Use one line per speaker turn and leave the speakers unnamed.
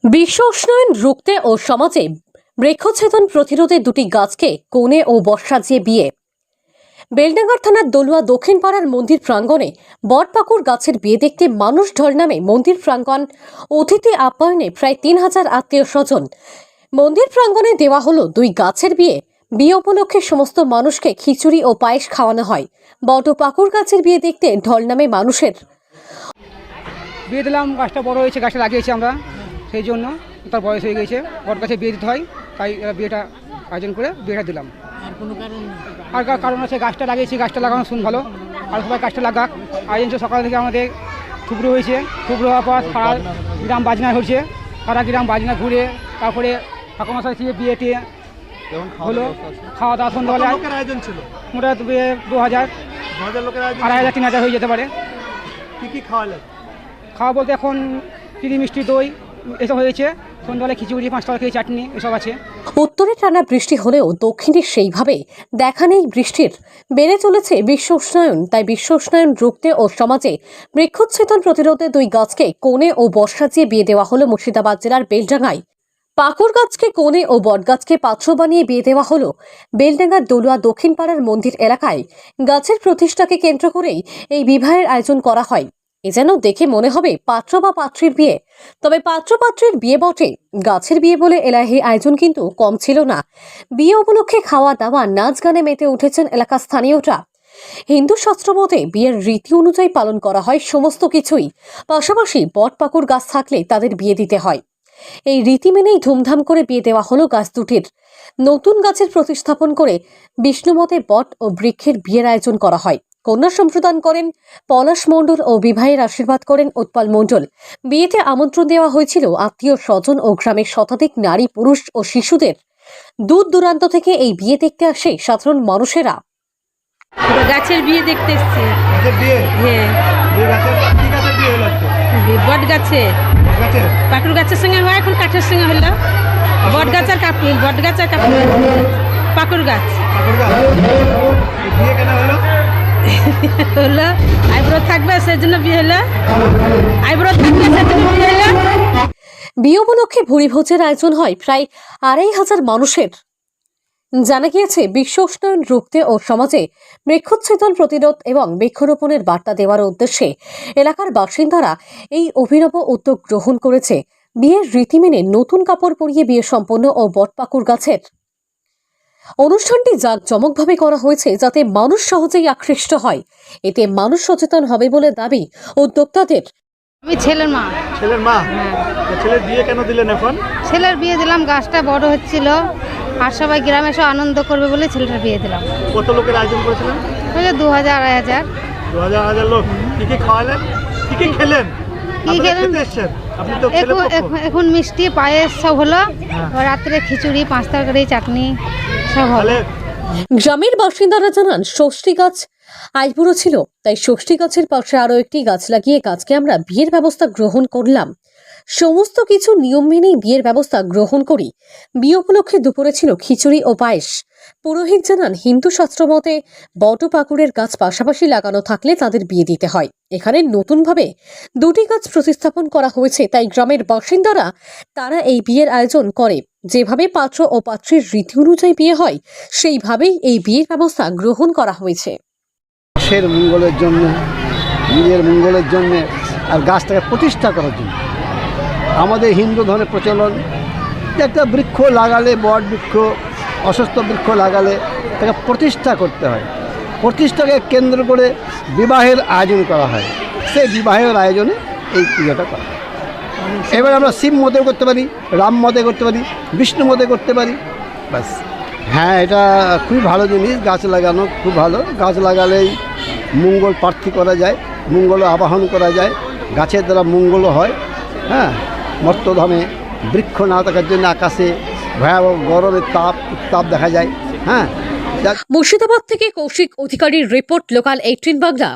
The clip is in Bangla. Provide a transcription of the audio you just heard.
বিশ্ব উষ্ণায়ন রুখতে ও সমাজে বৃক্ষচ্ছেদন প্রতিরোধে দুটি গাছকে কনে ও বট সাজিয়ে বিয়ে। বেলডাঙ্গার থানার দলুয়া দক্ষিণ পাড়ার মন্দির প্রাঙ্গণে বটপাকুড় গাছের বিয়ে দেখতে মানুষ ঢল নামে মন্দির প্রাঙ্গণ। অতিথি আপ্যায়নে প্রায় ৩,০০০ আত্মীয় স্বজন। মন্দির প্রাঙ্গণে দেওয়া হলো দুই গাছের বিয়ে। বিয়ে উপলক্ষে সমস্ত মানুষকে খিচুড়ি ও পায়েস খাওয়ানো হয়। বট ও পাকুড় গাছের বিয়ে দেখতে ঢল নামে মানুষের।
বিয়ে দিলাম, গাছটা বড় হয়েছে, গাছটা লাগিয়েছি আমরা, সেই জন্য তার বয়স হয়ে গেছে, বট গাছে বিয়ে দিতে হয়, তাই বিয়েটা আয়োজন করে বিয়েটা দিলাম।
আর কোনো কারণ
আর কারণ আছে, গাছটা লাগিয়েছি, গাছটা লাগানো শুন ভালো, আর সবাই গাছটা লাগাক। আয়োজন সকাল থেকে আমাদের থুবড়ো হয়েছে, থুবড়ো হওয়ার পর সারা গ্রাম বাজনা হয়েছে, সারা গ্রাম বাজনা ঘুরে তারপরে ঠাকুরমশাই ছিল, বিয়েতে হলো, খাওয়া দাওয়া সন্ধ্যাবেলায়
আয়োজন ছিল
মোটামুটি ২,০০০
লোকের আয়োজন।
২,৫০০ ৩,০০০ হয়ে যেতে পারে।
কি খাওয়ালেন?
খাওয়া বলতে এখন চিনি মিষ্টি দই এসব হয়েছে, সন্ধ্যাবেলায় খিচুড়ি, ৫ তরকারি, চাটনি এসব আছে।
উত্তরে টানা বৃষ্টি হলেও দক্ষিণে সেইভাবে দেখা নেই বৃষ্টির। বেড়ে চলেছে বিশ্ব উষ্ণায়ন, তাই বিশ্ব উষ্ণায়ন রুখতে ও সমাজে বৃক্ষচ্ছেদন প্রতিরোধে দুই গাছকে কনে ও বট সাজিয়ে বিয়ে দেওয়া হলো মুর্শিদাবাদ জেলার বেলডাঙ্গায়। পাকুড় গাছকে কনে ও বট গাছকে পাত্র বানিয়ে বিয়ে দেওয়া হলো বেলডাঙ্গার দলুয়া দক্ষিণ পাড়ার মন্দির এলাকায়। গাছের প্রতিষ্ঠাকে কেন্দ্র করেই এই বিবাহের আয়োজন করা হয়। এ যেন দেখে মনে হবে পাত্র বা পাত্রীর বিয়ে, তবে পাত্র পাত্রীর বিয়ে বটে, গাছের বিয়ে বলে এলাহি আয়োজন কিন্তু কম ছিল না। বিয়ে উপলক্ষে খাওয়া দাওয়া, নাচ গানে মেতে উঠেছেন এলাকার স্থানীয়রা। হিন্দু শাস্ত্র মতে বিয়ের রীতি অনুযায়ী পালন করা হয় সমস্ত কিছুই। পাশাপাশি বট পাকুড় গাছ থাকলে তাদের বিয়ে দিতে হয়। এই রীতি মেনেই ধুমধাম করে বিয়ে দেওয়া হলো গাছ দুটির। নতুন গাছের প্রতিস্থাপন করে বিষ্ণুমতে বট ও বৃক্ষের বিয়ের আয়োজন করা হয়। কন্যা সম্প্রদান করেন পলাশ মণ্ডল ও বিবাহের আশীর্বাদ করেন উৎপল মণ্ডল। বিয়েতে আমন্ত্রণ দেওয়া হয়েছিল আত্মীয় স্বজন ও গ্রামের শতাধিক নারী, পুরুষ ও শিশুদের। দূর দূরান্ত থেকে এই বিয়ে দেখতে আসে সাধারণ মানুষেরা।
গাছের বিয়ে দেখতে এসছি।
গাছের বিয়ে?
হ্যাঁ,
বিয়ে গাছের কি গাছের বিয়ে হলো আজকে?
বট গাছে,
গাছের?
পাকুড় গাছের সঙ্গে হয়, এখন কাঠের সঙ্গে হলো। বট গাছ আর কাকুর, বট গাছ আর কাকুর, পাকুড় গাছ
ঠাকুর গাছ। এই বিয়ে কেন হলো?
হলো। আইব্রো থাকবে সেজন্য বিয়ে হলো, আইব্রো থাকবে সেজন্য বিয়ে হলো।
বিয়ে উপলক্ষে ভুরিভোজের আয়োজন হয় প্রায় ২,৫০০ মানুষের। জানা গিয়েছে বিশ্ব উষ্ণায়ন রুখতে ও সমাজে বৃক্ষচ্ছেদন প্রতিরোধ এবং বৃক্ষরোপণের বার্তা দেওয়ার উদ্দেশ্যে এলাকার বাসিন্দারা এই অভিনব উদ্যোগ গ্রহণ করেছে। বিয়ের রীতি মেনে নতুন কাপড় পরিয়ে বিয়ে সম্পন্ন ও বটপাকুড় গাছের অনুষ্ঠানটি জাঁকজমকভাবে করা হয়েছে যাতে মানুষ সহজেই আকৃষ্ট হয়। এতে মানুষ সচেতন হবে বলে দাবি উদ্যোক্তাদের।
আমি ছেলের মা।
ছেলের মা? তো ছেলের বিয়ে কেন দিলেন এখন?
ছেলের বিয়ে দিলাম, গাছটা বড় হচ্ছিল আর সবাই গ্রামে এসে আনন্দ করবে বলে ছেলেটার বিয়ে দিলাম।
কত লোকের আয়োজন করেছিলেন?
২,০০০ ২,৫০০।
২,০০০ লোক। কি খাওয়ালেন? কি খেলেন?
কি খেলেন?
আপনি তো ছেলে পক্ষ।
এখন মিষ্টি, পায়েস সব হলো, রাত্রে খিচুড়ি, ৫ তরকারি, চাটনি সব হলো।
গ্রামের বাসিন্দারা জানান ষষ্ঠী গাছ আইবুড়ো ছিল, তাই ষষ্ঠী গাছের পাশে আরো একটি গাছ লাগিয়ে গাছকে আমরা বিয়ের ব্যবস্থা গ্রহণ করলাম। সমস্ত কিছু নিয়ম মেনেই বিয়ের ব্যবস্থা গ্রহণ করি। বিয়ে উপলক্ষে দুপুরে ছিল খিচুড়ি ও পায়েস। পুরোহিত জানান হিন্দু শাস্ত্র মতে বট ও পাকুড়ের গাছ পাশাপাশি লাগানো থাকলে তাদের বিয়ে দিতে হয়। এখানে নতুনভাবে দুটি গাছ প্রতিস্থাপন করা হয়েছে, তাই গ্রামের বাসিন্দারা তারা এই বিয়ের আয়োজন করে। যেভাবে পাত্র ও পাত্রীর রীতি অনুযায়ী বিয়ে হয় সেইভাবেই এই বিয়ের ব্যবস্থা গ্রহণ করা হয়েছে।
দেশের মঙ্গলের জন্য, নিজের মঙ্গলের জন্য আর গাছটাকে প্রতিষ্ঠা করার জন্য আমাদের হিন্দু ধর্মের প্রচলন যে একটা বৃক্ষ লাগালে, বট বৃক্ষ, অসুস্থ বৃক্ষ লাগালে তাকে প্রতিষ্ঠা করতে হয়। প্রতিষ্ঠাকে কেন্দ্র করে বিবাহের আয়োজন করা হয়। সেই বিবাহের আয়োজনে এই পূজাটা করা হয়। এবার আমরা শিব মতে করতে পারি, রাম মতে করতে পারি, বিষ্ণু মতে করতে পারি, ব্যাস। হ্যাঁ, এটা খুবই ভালো জিনিস, গাছ লাগানো খুব ভালো। গাছ লাগালেই মঙ্গল প্রার্থী করা যায়, মঙ্গল আবাহন করা যায়, গাছের দ্বারা মঙ্গলও হয়। হ্যাঁ, মর্তধামে বৃক্ষ না থাকার জন্য আকাশে ভয়াবহ গরমের উত্তাপ দেখা যায়। হ্যাঁ।
মুর্শিদাবাদ থেকে কৌশিক অধিকারীর রিপোর্ট, লোকাল 18 বাংলা।